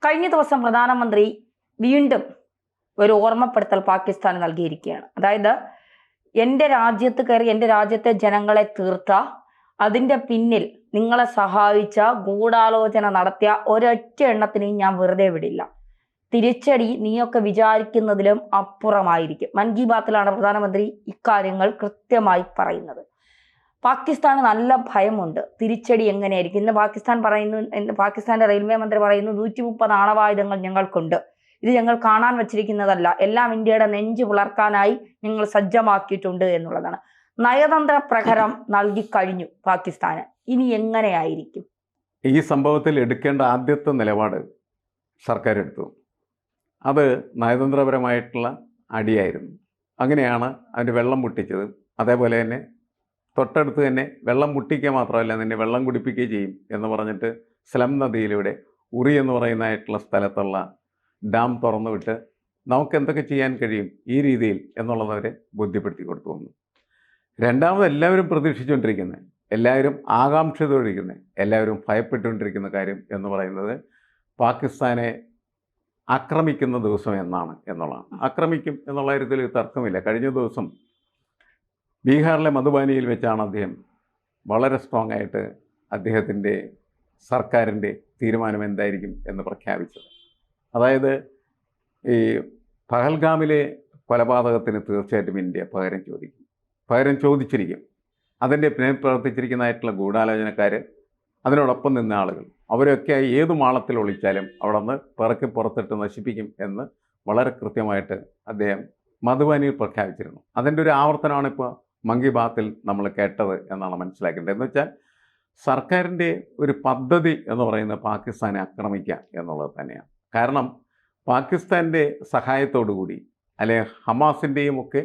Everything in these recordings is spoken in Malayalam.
കഴിഞ്ഞ ദിവസം പ്രധാനമന്ത്രി വീണ്ടും ഒരു ഓർമ്മപ്പെടുത്തൽ പാകിസ്ഥാന് നൽകിയിരിക്കുകയാണ്. അതായത് എൻ്റെ രാജ്യത്ത് കയറി എൻ്റെ രാജ്യത്തെ ജനങ്ങളെ തീർത്ത, അതിൻ്റെ പിന്നിൽ നിങ്ങളെ സഹായിച്ച, ഗൂഢാലോചന നടത്തിയ ഒരൊറ്റ എണ്ണത്തിനെയും ഞാൻ വെറുതെ വിടില്ല. തിരിച്ചടി നീയൊക്കെ വിചാരിക്കുന്നതിലും അപ്പുറമായിരിക്കും. മൻ കി ബാത്തിലാണ് പ്രധാനമന്ത്രി ഇക്കാര്യങ്ങൾ കൃത്യമായി പറയുന്നത്. പാകിസ്ഥാന് നല്ല ഭയമുണ്ട് തിരിച്ചടി എങ്ങനെയായിരിക്കും. ഇന്ന് പാകിസ്ഥാന്റെ റെയിൽവേ മന്ത്രി പറയുന്നു 130 ആണവായുധങ്ങൾ ഞങ്ങൾക്കുണ്ട്. ഇത് ഞങ്ങൾ കാണാൻ വച്ചിരിക്കുന്നതല്ല, എല്ലാം ഇന്ത്യയുടെ നെഞ്ചു പുലർക്കാനായി ഞങ്ങൾ സജ്ജമാക്കിയിട്ടുണ്ട് എന്നുള്ളതാണ്. നയതന്ത്ര പ്രഹരം നൽകി കഴിഞ്ഞു പാകിസ്ഥാന്. ഇനി എങ്ങനെയായിരിക്കും? ഈ സംഭവത്തിൽ എടുക്കേണ്ട ആദ്യത്തെ നിലപാട് സർക്കാർ എടുത്തു. അത് നയതന്ത്രപരമായിട്ടുള്ള അടിയായിരുന്നു. അങ്ങനെയാണ് അതിൻ്റെ വെള്ളം മുട്ടിച്ചത്. അതേപോലെ തന്നെ തൊട്ടടുത്ത് തന്നെ വെള്ളം മുട്ടിക്കുക മാത്രമല്ല, നിന്നെ വെള്ളം കുടിപ്പിക്കുകയും ചെയ്യും എന്ന് പറഞ്ഞിട്ട് സ്ലം നദിയിലൂടെ ഉറി എന്ന് പറയുന്നതായിട്ടുള്ള സ്ഥലത്തുള്ള ഡാം തുറന്നു വിട്ട് നമുക്ക് എന്തൊക്കെ ചെയ്യാൻ കഴിയും ഈ രീതിയിൽ എന്നുള്ളത് അവരെ ബോധ്യപ്പെടുത്തി കൊടുത്തു വന്നു. രണ്ടാമത് എല്ലാവരും പ്രതീക്ഷിച്ചുകൊണ്ടിരിക്കുന്നത്, എല്ലാവരും ആകാംക്ഷയോടിരിക്കുന്നത്, എല്ലാവരും ഭയപ്പെട്ടുകൊണ്ടിരിക്കുന്ന കാര്യം എന്ന് പറയുന്നത് പാകിസ്ഥാനെ ആക്രമിക്കുന്ന ദിവസം എന്നാണ് എന്നുള്ളതാണ്. ആക്രമിക്കും എന്നുള്ള കാര്യത്തിൽ തർക്കമില്ല. കഴിഞ്ഞ ദിവസം ബീഹാറിലെ മധുബാനിയിൽ വെച്ചാണ് അദ്ദേഹം വളരെ സ്ട്രോങ് ആയിട്ട് അദ്ദേഹത്തിൻ്റെ സർക്കാരിൻ്റെ തീരുമാനം എന്തായിരിക്കും എന്ന് പ്രഖ്യാപിച്ചത്. അതായത് ഈ പഹൽഗാമിലെ കൊലപാതകത്തിന് തീർച്ചയായിട്ടും ഇന്ത്യ പകരം ചോദിച്ചിരിക്കും. അതിൻ്റെ പിന്നിൽ പ്രവർത്തിച്ചിരിക്കുന്നതായിട്ടുള്ള ഗൂഢാലോചനക്കാർ, അതിനോടൊപ്പം നിന്ന ആളുകൾ, അവരൊക്കെ ഏതു മാളത്തിൽ ഒളിച്ചാലും അവിടെ നിന്ന് പിറക്കി പുറത്തിട്ട് നശിപ്പിക്കും എന്ന് വളരെ കൃത്യമായിട്ട് അദ്ദേഹം മധുബാനിയിൽ പ്രഖ്യാപിച്ചിരുന്നു. അതിൻ്റെ ഒരു ആവർത്തനമാണ് ഇപ്പോൾ മൻ കി ബാത്തിൽ നമ്മൾ കേട്ടത് എന്നാണ് മനസ്സിലാക്കേണ്ടത്. എന്ന് വെച്ചാൽ സർക്കാരിൻ്റെ ഒരു പദ്ധതി എന്ന് പറയുന്നത് പാകിസ്ഥാനെ ആക്രമിക്കുക എന്നുള്ളത് തന്നെയാണ്. കാരണം പാകിസ്ഥാൻ്റെ സഹായത്തോടു കൂടി അല്ലെങ്കിൽ ഹമാസിൻ്റെയും ഒക്കെ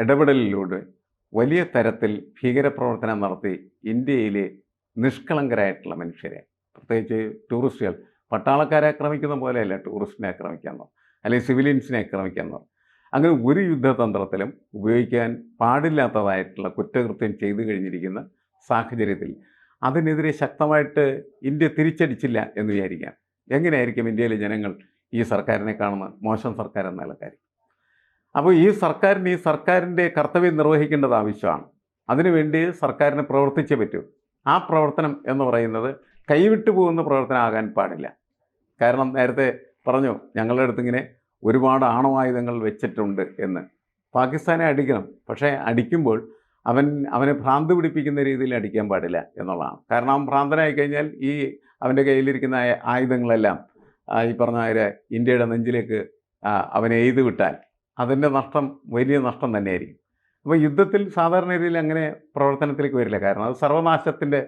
ഇടപെടലിലൂടെ വലിയ തരത്തിൽ ഭീകരപ്രവർത്തനം നടത്തി ഇന്ത്യയിലെ നിഷ്കളങ്കരായിട്ടുള്ള മനുഷ്യരെ, പ്രത്യേകിച്ച് ടൂറിസ്റ്റുകൾ, പട്ടാളക്കാരെ ആക്രമിക്കുന്ന പോലെയല്ല ടൂറിസ്റ്റിനെ ആക്രമിക്കാമെന്നോ അല്ലെങ്കിൽ സിവിലിയൻസിനെ ആക്രമിക്കാമെന്നോ, അങ്ങനെ ഒരു യുദ്ധതന്ത്രത്തിലും ഉപയോഗിക്കാൻ പാടില്ലാത്തതായിട്ടുള്ള കുറ്റകൃത്യം ചെയ്തു കഴിഞ്ഞിരിക്കുന്ന സാഹചര്യത്തിൽ അതിനെതിരെ ശക്തമായിട്ട് ഇന്ത്യ തിരിച്ചടിച്ചില്ല എന്ന് വിചാരിക്കാം. എങ്ങനെയായിരിക്കും ഇന്ത്യയിലെ ജനങ്ങൾ ഈ സർക്കാരിനെ കാണുന്ന മോശം സർക്കാർ എന്നുള്ള കാര്യം? അപ്പോൾ ഈ സർക്കാരിൻ്റെ കർത്തവ്യം നിർവഹിക്കേണ്ടത് ആവശ്യമാണ്. അതിനുവേണ്ടി സർക്കാരിന് പ്രവർത്തിച്ചേ പറ്റൂ. ആ പ്രവർത്തനം എന്ന് പറയുന്നത് കൈവിട്ടു പോകുന്ന പ്രവർത്തനം ആകാൻ പാടില്ല. കാരണം നേരത്തെ പറഞ്ഞു, ഞങ്ങളുടെ അടുത്ത് ഇങ്ങനെ ഒരുപാട് ആണവായുധങ്ങൾ വെച്ചിട്ടുണ്ട് എന്ന്. പാകിസ്ഥാനെ അടിക്കണം, പക്ഷേ അടിക്കുമ്പോൾ അവനെ ഭ്രാന്ത് പിടിപ്പിക്കുന്ന രീതിയിൽ അടിക്കാൻ പാടില്ല എന്നുള്ളതാണ്. കാരണം അവൻ ഭ്രാന്തനായി കഴിഞ്ഞാൽ ഈ അവൻ്റെ കയ്യിലിരിക്കുന്ന ആയുധങ്ങളെല്ലാം ഈ പറഞ്ഞ ഇന്ത്യയുടെ നെഞ്ചിലേക്ക് അവനെ എയ്ത് വിട്ടാൽ അതിൻ്റെ നഷ്ടം വലിയ നഷ്ടം തന്നെയായിരിക്കും. അപ്പോൾ യുദ്ധത്തിൽ സാധാരണ രീതിയിൽ അങ്ങനെ പ്രവർത്തനത്തിലേക്ക് വരില്ല. കാരണം അത് സർവനാശത്തിൻ്റെ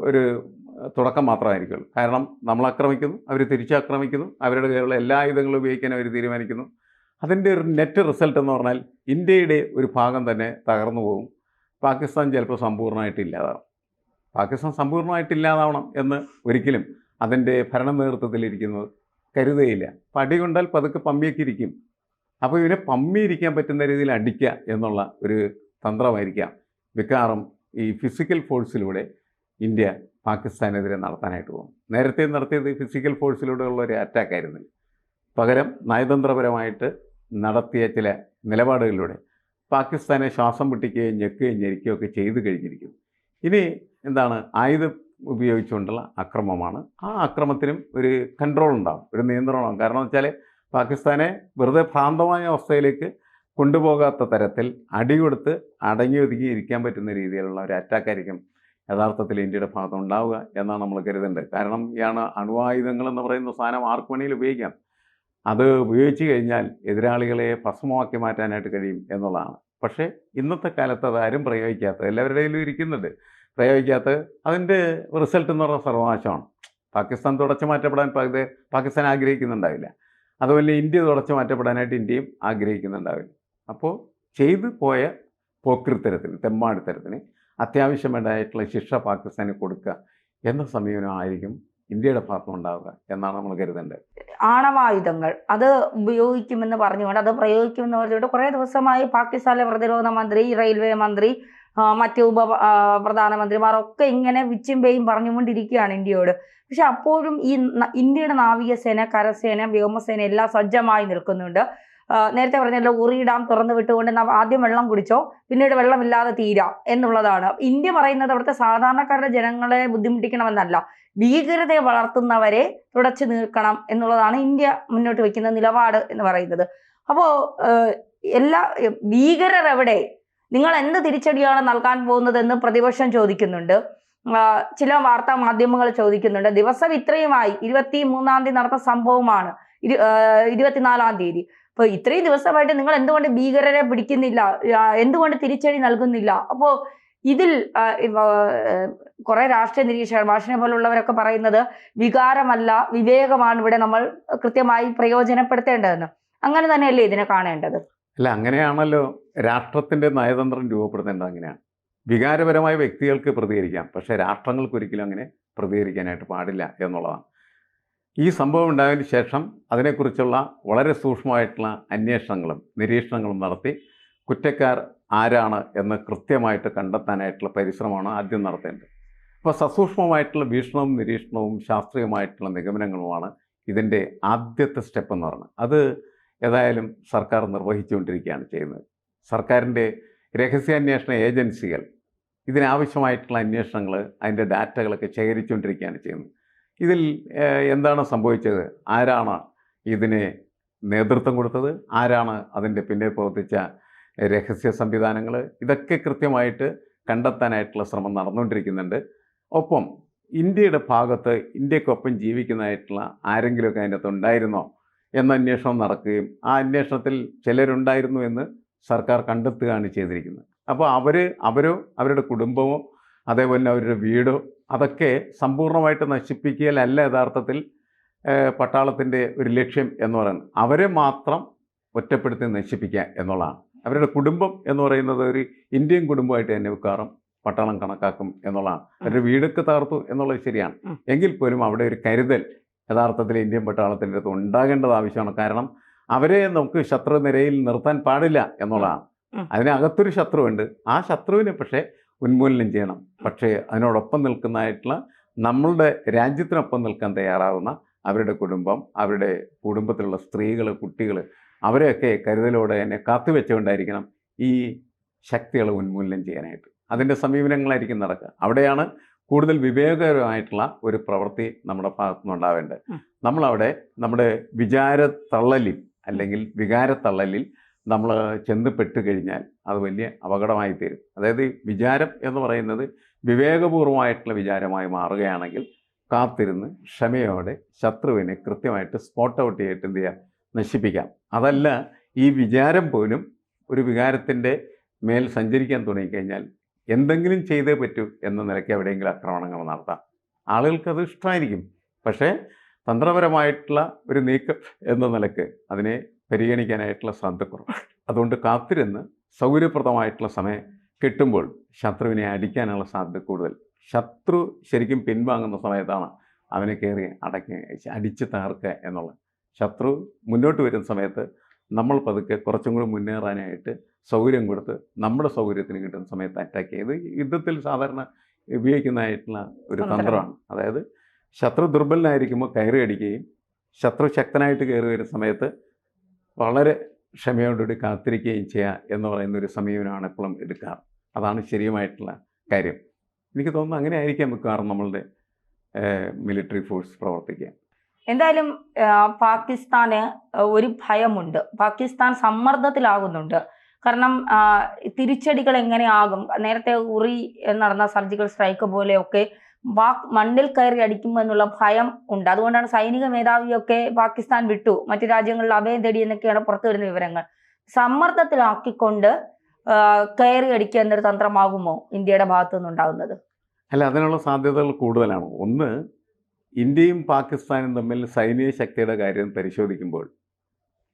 ഒരു തുടക്കം മാത്രമായിരിക്കുള്ളൂ. കാരണം നമ്മൾ ആക്രമിക്കുന്നു, അവർ തിരിച്ചാക്രമിക്കുന്നു, അവരുടെ കയ്യിലുള്ള എല്ലാ ആയുധങ്ങളും ഉപയോഗിക്കാൻ അവർ തീരുമാനിക്കുന്നു. അതിൻ്റെ ഒരു നെറ്റ് റിസൾട്ട് എന്ന് പറഞ്ഞാൽ ഇന്ത്യയുടെ ഒരു ഭാഗം തന്നെ തകർന്നു പോകും. പാകിസ്ഥാൻ ചിലപ്പോൾ സമ്പൂർണ്ണമായിട്ട് ഇല്ലാതാവും. പാകിസ്ഥാൻ സമ്പൂർണ്ണമായിട്ട് ഇല്ലാതാവണം എന്ന് ഒരിക്കലും അതിൻ്റെ ഭരണ നേതൃത്വത്തിലിരിക്കുന്നത് കരുതുകയില്ല. അപ്പോൾ അടി കൊണ്ടാൽ പതുക്കെ പമ്മിയൊക്കെ ഇരിക്കും. അപ്പോൾ ഇവനെ പമ്മിയിരിക്കാൻ പറ്റുന്ന രീതിയിൽ അടിക്കുക എന്നുള്ള ഒരു തന്ത്രമായിരിക്കാം മിക്കവാറും ഈ ഫിസിക്കൽ ഫോഴ്സിലൂടെ ഇന്ത്യ പാകിസ്ഥാനെതിരെ നടത്താനായിട്ട് പോകും. നേരത്തെ നടത്തിയത് ഫിസിക്കൽ ഫോഴ്സിലൂടെയുള്ള ഒരു അറ്റാക്ക് ആയിരുന്നില്ല. പകരം നയതന്ത്രപരമായിട്ട് നടത്തിയ ചില നിലപാടുകളിലൂടെ പാകിസ്ഥാനെ ശ്വാസം മുട്ടിക്കുകയും ഞെക്കുകയും ഞെരിക്കുകയും ഒക്കെ ചെയ്തു കഴിഞ്ഞിരിക്കുന്നു. ഇനി എന്താണ്? ആയുധം ഉപയോഗിച്ചുകൊണ്ടുള്ള അക്രമമാണ്. ആ അക്രമത്തിനും ഒരു കൺട്രോൾ ഉണ്ടാകും, ഒരു നിയന്ത്രണമാകും. കാരണം വെച്ചാൽ പാകിസ്ഥാനെ വെറുതെ ഭ്രാന്തമായ അവസ്ഥയിലേക്ക് കൊണ്ടുപോകാത്ത തരത്തിൽ അടികൊടുത്ത് അടങ്ങി ഒതുങ്ങി ഇരിക്കാൻ പറ്റുന്ന രീതിയിലുള്ള ഒരു അറ്റാക്കായിരിക്കും യഥാർത്ഥത്തിൽ ഇന്ത്യയുടെ ഭാഗത്ത് ഉണ്ടാവുക എന്നാണ് നമ്മൾ കരുതേണ്ടത്. കാരണം അണുവായുധങ്ങൾ എന്ന് പറയുന്ന സാധനം ആർക്ക് വേണമെങ്കിലും ഉപയോഗിക്കാം. അത് ഉപയോഗിച്ച് കഴിഞ്ഞാൽ എതിരാളികളെ ഭസ്മമാക്കി മാറ്റാനായിട്ട് കഴിയും എന്നുള്ളതാണ്. പക്ഷേ ഇന്നത്തെ കാലത്ത് അത് ആരും പ്രയോഗിക്കാത്തത്, എല്ലാവരുടെയും ഇരിക്കുന്നുണ്ട്, പ്രയോഗിക്കാത്തത്. അതിൻ്റെ റിസൾട്ട് എന്ന് പറഞ്ഞാൽ സർവനാശമാണ്. പാകിസ്ഥാൻ തുടച്ചു മാറ്റപ്പെടാൻ പാകിസ്ഥാൻ ആഗ്രഹിക്കുന്നുണ്ടാവില്ല. അതുപോലെ ഇന്ത്യ തുടച്ചു മാറ്റപ്പെടാനായിട്ട് ഇന്ത്യയും ആഗ്രഹിക്കുന്നുണ്ടാവില്ല. അപ്പോൾ ചെയ്തു പോയ പോക്കൃത്തരത്തിന്, തെമ്മാടിത്തരത്തിന് അത്യാവശ്യം വേണ്ടതായിട്ടുള്ള ശിക്ഷ പാകിസ്ഥാന് കൊടുക്കുക എന്ന സമീപനമായിരിക്കും ഇന്ത്യയുടെ ഭാഗത്തുനിന്നുണ്ടാവുക എന്നാണ് നമ്മൾ കരുതേണ്ടത്. ആണവായുധങ്ങൾ അത് ഉപയോഗിക്കുമെന്ന് പറഞ്ഞുകൊണ്ട്, അത് പ്രയോഗിക്കുമെന്ന് പറഞ്ഞുകൊണ്ട് കുറേ ദിവസമായി പാകിസ്ഥാനിലെ പ്രതിരോധ മന്ത്രി, റെയിൽവേ മന്ത്രി, മറ്റു പ്രധാനമന്ത്രിമാർ ഒക്കെ ഇങ്ങനെ വിച്ചുംപേയും പറഞ്ഞുകൊണ്ടിരിക്കുകയാണ് ഇന്ത്യയോട്. പക്ഷെ അപ്പോഴും ഈ ഇന്ത്യയുടെ നാവികസേന, കരസേന, വ്യോമസേന എല്ലാം സജ്ജമായി നിൽക്കുന്നുണ്ട്. നേരത്തെ പറഞ്ഞല്ലോ, ഉറി ഡാം തുറന്നു വിട്ടുകൊണ്ട് ആദ്യം വെള്ളം കുടിച്ചോ, പിന്നീട് വെള്ളമില്ലാതെ തീരാം എന്നുള്ളതാണ്. ഇന്ത്യ പറയുന്നത് അവിടുത്തെ സാധാരണക്കാരുടെ ജനങ്ങളെ ബുദ്ധിമുട്ടിക്കണമെന്നല്ല, ഭീകരതയെ വളർത്തുന്നവരെ തുടച്ചു നീക്കണം എന്നുള്ളതാണ് ഇന്ത്യ മുന്നോട്ട് വയ്ക്കുന്ന നിലപാട് എന്ന് പറയുന്നത്. അപ്പോ എല്ലാ ഭീകരർ എവിടെ, നിങ്ങൾ എന്ത് തിരിച്ചടിയാണ് നൽകാൻ പോകുന്നതെന്ന് പ്രതിപക്ഷം ചോദിക്കുന്നുണ്ട്. ചില വാർത്താ മാധ്യമങ്ങൾ ചോദിക്കുന്നുണ്ട്. ദിവസം ഇത്രയുമായി 23-ാം തീയതി നടന്ന സംഭവമാണ്, 24-ാം തീയതി. അപ്പൊ ഇത്രയും ദിവസമായിട്ട് നിങ്ങൾ എന്തുകൊണ്ട് ഭീകരരെ പിടിക്കുന്നില്ല, എന്തുകൊണ്ട് തിരിച്ചടി നൽകുന്നില്ല? അപ്പോ ഇതിൽ കുറെ രാഷ്ട്രീയ നിരീക്ഷകർ, ഭാഷനെ പോലുള്ളവരൊക്കെ പറയുന്നത് വികാരമല്ല വിവേകമാണ് ഇവിടെ നമ്മൾ കൃത്യമായി പ്രയോജനപ്പെടുത്തേണ്ടതെന്ന്. അങ്ങനെ തന്നെയല്ലേ ഇതിനെ കാണേണ്ടത്? അല്ല, അങ്ങനെയാണല്ലോ രാഷ്ട്രത്തിൻ്റെ നയതന്ത്രം രൂപപ്പെടുത്തേണ്ടത്. അങ്ങനെയാണ്. വികാരപരമായ വ്യക്തികൾക്ക് പ്രതികരിക്കാം, പക്ഷേ രാഷ്ട്രങ്ങൾക്ക് ഒരിക്കലും അങ്ങനെ പ്രതികരിക്കാനായിട്ട് പാടില്ല എന്നുള്ളതാണ്. ഈ സംഭവം ഉണ്ടായതിനു ശേഷം അതിനെക്കുറിച്ചുള്ള വളരെ സൂക്ഷ്മമായിട്ടുള്ള അന്വേഷണങ്ങളും നിരീക്ഷണങ്ങളും നടത്തി കുറ്റക്കാർ ആരാണ് എന്ന് കൃത്യമായിട്ട് കണ്ടെത്താനായിട്ടുള്ള പരിശ്രമമാണ് ആദ്യം നടത്തേണ്ടത്. അപ്പോൾ സസൂക്ഷ്മമായിട്ടുള്ള വീക്ഷണവും നിരീക്ഷണവും ശാസ്ത്രീയമായിട്ടുള്ള നിഗമനങ്ങളുമാണ് ഇതിൻ്റെ ആദ്യത്തെ സ്റ്റെപ്പ് എന്ന് പറയുന്നത്. അത് ഏതായാലും സർക്കാർ നിർവഹിച്ചുകൊണ്ടിരിക്കുകയാണ് ചെയ്യുന്നത്. സർക്കാരിൻ്റെ രഹസ്യാന്വേഷണ ഏജൻസികൾ ഇതിനാവശ്യമായിട്ടുള്ള അന്വേഷണങ്ങൾ, അതിൻ്റെ ഡാറ്റകളൊക്കെ ശേഖരിച്ചുകൊണ്ടിരിക്കുകയാണ് ചെയ്യുന്നത്. ഇതിൽ എന്താണ് സംഭവിച്ചത്, ആരാണ് ഇതിന് നേതൃത്വം കൊടുത്തത്, ആരാണ് അതിൻ്റെ പിന്നിൽ പ്രവർത്തിച്ച രഹസ്യ സംവിധാനങ്ങൾ, ഇതൊക്കെ കൃത്യമായിട്ട് കണ്ടെത്താനായിട്ടുള്ള ശ്രമം നടന്നുകൊണ്ടിരിക്കുന്നുണ്ട്. ഒപ്പം ഇന്ത്യയുടെ ഭാഗത്ത് ഇന്ത്യക്കൊപ്പം ജീവിക്കുന്നതായിട്ടുള്ള ആരെങ്കിലുമൊക്കെ അതിനകത്ത് ഉണ്ടായിരുന്നോ എന്ന അന്വേഷണം നടക്കുകയും ആ അന്വേഷണത്തിൽ ചിലരുണ്ടായിരുന്നു എന്ന് സർക്കാർ കണ്ടെത്തുകയാണ് ചെയ്തിരിക്കുന്നത്. അപ്പോൾ അവരോ അവരുടെ കുടുംബമോ അതേപോലെ തന്നെ അവരുടെ വീടോ അതൊക്കെ സമ്പൂർണ്ണമായിട്ട് നശിപ്പിക്കലല്ല യഥാർത്ഥത്തിൽ പട്ടാളത്തിൻ്റെ ഒരു ലക്ഷ്യം എന്ന് പറയുന്നത്. അവരെ മാത്രം ഒറ്റപ്പെടുത്തി നശിപ്പിക്കുക എന്നുള്ളതാണ്. അവരുടെ കുടുംബം എന്ന് പറയുന്നത് ഒരു ഇന്ത്യൻ കുടുംബമായിട്ട് തന്നെ മിക്കവാറും പട്ടാളം കണക്കാക്കും എന്നുള്ളതാണ്. അവരുടെ വീടൊക്കെ തകർത്തു എന്നുള്ളത് ശരിയാണ്. എങ്കിൽ പോലും അവിടെ ഒരു കരുതൽ യഥാർത്ഥത്തിൽ ഇന്ത്യൻ പട്ടാളത്തിൻ്റെ അടുത്ത് ഉണ്ടാകേണ്ടത് ആവശ്യമാണ്. കാരണം അവരെ നമുക്ക് ശത്രു നിരയിൽ നിർത്താൻ പാടില്ല എന്നുള്ളതാണ്. അതിനകത്തൊരു ശത്രുവുണ്ട്, ആ ശത്രുവിനെ പക്ഷേ ഉന്മൂലനം ചെയ്യണം. പക്ഷേ അതിനോടൊപ്പം നിൽക്കുന്നതായിട്ടുള്ള നമ്മളുടെ രാജ്യത്തിനൊപ്പം നിൽക്കാൻ തയ്യാറാവുന്ന അവരുടെ കുടുംബം, അവരുടെ കുടുംബത്തിലുള്ള സ്ത്രീകൾ, കുട്ടികൾ, അവരെയൊക്കെ കരുതലോടെ തന്നെ കാത്തുവെച്ചുകൊണ്ടായിരിക്കണം ഈ ശക്തികളെ ഉന്മൂലനം ചെയ്യാനായിട്ട്. അതിൻ്റെ സമീപനങ്ങളായിരിക്കും നടക്കുക. അവിടെയാണ് കൂടുതൽ വിവേകപരമായിട്ടുള്ള ഒരു പ്രവൃത്തി നമ്മുടെ ഭാഗത്തുനിന്നുണ്ടാവേണ്ടത്. നമ്മളവിടെ നമ്മുടെ വിചാരത്തള്ളലിൽ അല്ലെങ്കിൽ വികാരത്തള്ളലിൽ നമ്മൾ ചെന്ന് പെട്ടുകഴിഞ്ഞാൽ അത് വലിയ അപകടമായി തീരും. അതായത് വിചാരം എന്ന് പറയുന്നത് വിവേകപൂർവമായിട്ടുള്ള വിചാരമായി മാറുകയാണെങ്കിൽ കാത്തിരുന്ന് ക്ഷമയോടെ ശത്രുവിനെ കൃത്യമായിട്ട് സ്പോട്ട് ഔട്ട് ചെയ്തിട്ട് എന്ത് ചെയ്യാം, നശിപ്പിക്കാം. അതല്ല, ഈ വിചാരം പോലും ഒരു വികാരത്തിൻ്റെ മേൽ സഞ്ചരിക്കാൻ തുടങ്ങിക്കഴിഞ്ഞാൽ എന്തെങ്കിലും ചെയ്തേ പറ്റൂ എന്ന നിലയ്ക്ക് എവിടെയെങ്കിലും ആക്രമണങ്ങൾ നടത്താം. ആളുകൾക്കത് ഇഷ്ടമായിരിക്കും, പക്ഷേ തന്ത്രപരമായിട്ടുള്ള ഒരു നീക്കം എന്ന നിലയ്ക്ക് അതിനെ പരിഗണിക്കാനായിട്ടുള്ള ശ്രദ്ധ കുറവ്. അതുകൊണ്ട് കാത്തിരുന്ന് സൗകര്യപ്രദമായിട്ടുള്ള സമയം കിട്ടുമ്പോൾ ശത്രുവിനെ അടിക്കാനുള്ള സാധ്യത കൂടുതൽ. ശത്രു ശരിക്കും പിൻവാങ്ങുന്ന സമയത്താണ് അവനെ കയറി അടിച്ച് തകർക്കുക എന്നുള്ളത്. ശത്രു മുന്നോട്ട് വരുന്ന സമയത്ത് നമ്മൾ പതുക്കെ കുറച്ചും കൂടി മുന്നേറാനായിട്ട് സൗകര്യം കൊടുത്ത് നമ്മുടെ സൗകര്യത്തിന് കിട്ടുന്ന സമയത്ത് അറ്റാക്ക് ചെയ്ത് യുദ്ധത്തിൽ സാധാരണ ഉപയോഗിക്കുന്നതായിട്ടുള്ള ഒരു തന്ത്രമാണ്. അതായത് ശത്രു ദുർബലനായിരിക്കുമ്പോൾ കയറി അടിക്കുകയും ശത്രു ശക്തനായിട്ട് കയറി വരുന്ന സമയത്ത് വളരെ ക്ഷമയോടുകൂടി കാത്തിരിക്കുകയും ചെയ്യുക എന്ന് പറയുന്ന ഒരു സമീപനമാണ് എപ്പോഴും എടുക്കാറ്. അതാണ് ശരിയുമായിട്ടുള്ള കാര്യം. എനിക്ക് തോന്നുന്നു അങ്ങനെ ആയിരിക്കാം മിക്കവാറും നമ്മളുടെ മിലിറ്ററി ഫോഴ്സ് പ്രവർത്തിക്കുക. എന്തായാലും പാകിസ്ഥാന് ഒരു ഭയമുണ്ട്, പാകിസ്ഥാൻ സമ്മർദ്ദത്തിലാകുന്നുണ്ട്. കാരണം തിരിച്ചടികൾ എങ്ങനെയാകും, നേരത്തെ ഉറി നടന്ന സർജിക്കൽ സ്ട്രൈക്ക് പോലെയൊക്കെ മണ്ണിൽ കയറി അടിക്കുമ്പോൾ എന്നുള്ള ഭയം ഉണ്ട്. അതുകൊണ്ടാണ് സൈനിക മേധാവിയൊക്കെ പാകിസ്ഥാൻ വിട്ടു, മറ്റു രാജ്യങ്ങളിൽ അഭയം തേടി എന്നൊക്കെയാണ് പുറത്തു വരുന്ന വിവരങ്ങൾ. സമ്മർദ്ദത്തിലാക്കിക്കൊണ്ട് കയറി അടിക്കുക എന്നൊരു തന്ത്രമാകുമോ ഇന്ത്യയുടെ ഭാഗത്തു നിന്നുണ്ടാകുന്നത്? അല്ല, അതിനുള്ള സാധ്യതകൾ കൂടുതലാണ്. ഒന്ന്, ഇന്ത്യയും പാകിസ്ഥാനും തമ്മിൽ സൈനിക ശക്തിയുടെ കാര്യം പരിശോധിക്കുമ്പോൾ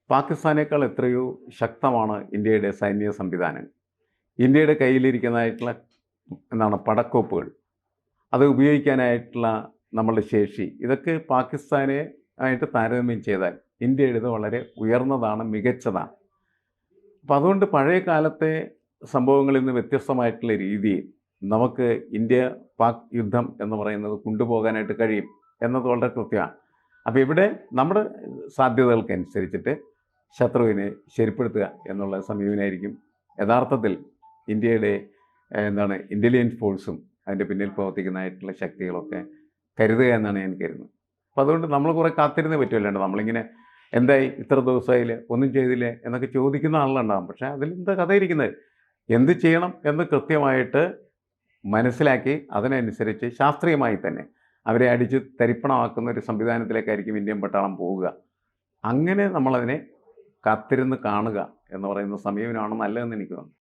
പാകിസ്ഥാനേക്കാൾ എത്രയോ ശക്തമാണ് ഇന്ത്യയുടെ സൈനിക സംവിധാനം. ഇന്ത്യയുടെ കയ്യിലിരിക്കുന്നതായിട്ടുള്ള പടക്കോപ്പുകൾ, അത് ഉപയോഗിക്കാനായിട്ടുള്ള നമ്മളുടെ ശേഷി, ഇതൊക്കെ പാകിസ്ഥാനെ ആയിട്ട് താരതമ്യം ചെയ്താൽ ഇന്ത്യയുടേത് വളരെ ഉയർന്നതാണ്, മികച്ചതാണ്. അപ്പം അതുകൊണ്ട് പഴയ കാലത്തെ സംഭവങ്ങളിൽ നിന്ന് വ്യത്യസ്തമായിട്ടുള്ള രീതിയിൽ നമുക്ക് ഇന്ത്യ പാക് യുദ്ധം എന്ന് പറയുന്നത് കൊണ്ടുപോകാനായിട്ട് കഴിയും എന്നത് വളരെ കൃത്യമാണ്. അപ്പോൾ ഇവിടെ നമ്മുടെ സാധ്യതകൾക്കനുസരിച്ചിട്ട് ശത്രുവിനെ ശരിപ്പെടുത്തുക എന്നുള്ള സമീപനമായിരിക്കും യഥാർത്ഥത്തിൽ ഇന്ത്യയുടെ ഇൻ്റലിജൻസ് ഫോഴ്സും അതിൻ്റെ പിന്നിൽ പ്രവർത്തിക്കുന്നതായിട്ടുള്ള ശക്തികളൊക്കെ കരുതുക എന്നാണ് ഞാൻ കരുതുന്നത്. അപ്പോൾ അതുകൊണ്ട് നമ്മൾ കുറേ കാത്തിരുന്നേ പറ്റുമല്ലാണ്ട് നമ്മളിങ്ങനെ എന്തായി ഇത്ര ദിവസമായില്ലേ ഒന്നും ചെയ്തില്ലേ എന്നൊക്കെ ചോദിക്കുന്ന ആളുകളുണ്ടാകും. പക്ഷേ അതിലെന്താ കഥയിരിക്കുന്നത്? എന്ത് ചെയ്യണം എന്ന് കൃത്യമായിട്ട് മനസ്സിലാക്കി അതിനനുസരിച്ച് ശാസ്ത്രീയമായി തന്നെ അവരെ അടിച്ച് തരിപ്പണമാക്കുന്ന ഒരു സംവിധാനത്തിലേക്കായിരിക്കും ഇന്ത്യൻ പട്ടാളം പോവുക. അങ്ങനെ നമ്മളതിനെ കാത്തിരുന്ന് കാണുക എന്ന് പറയുന്ന സമീപനമാണ് നല്ലതെന്ന് എനിക്ക് തോന്നുന്നു.